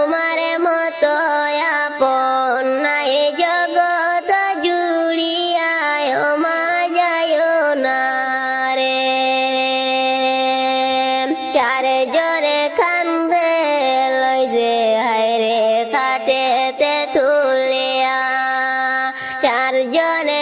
তোমার মতো আপন নাই জগৎ জুড়িয়ায় ও মা যায় না রে। চারজনে কান্দে লই যে হায়রে কাটেতে তুলিয়া, চারজনে